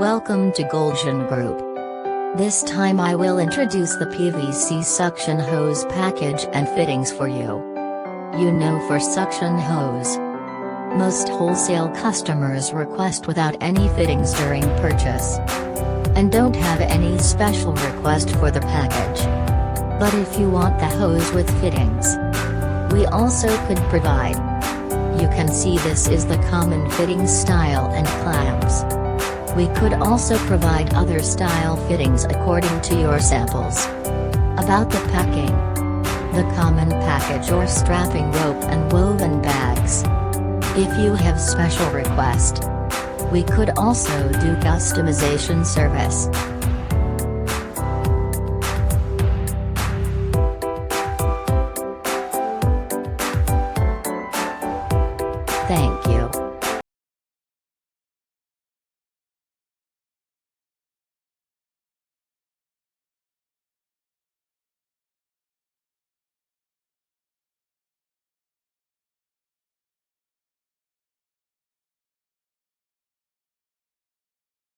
Welcome to Golsione Group. This time I will introduce the PVC suction hose package and fittings for you. You know, for suction hose, most wholesale customers request without any fittings during purchase, and don't have any special request for the package. But if you want the hose with fittings, we also could provide. You can see this is the common fitting style and clamps. We could also provide other style fittings according to your samples. About the packing, the common package or strapping rope and woven bags. If you have special request, we could also do customization service. Thank you.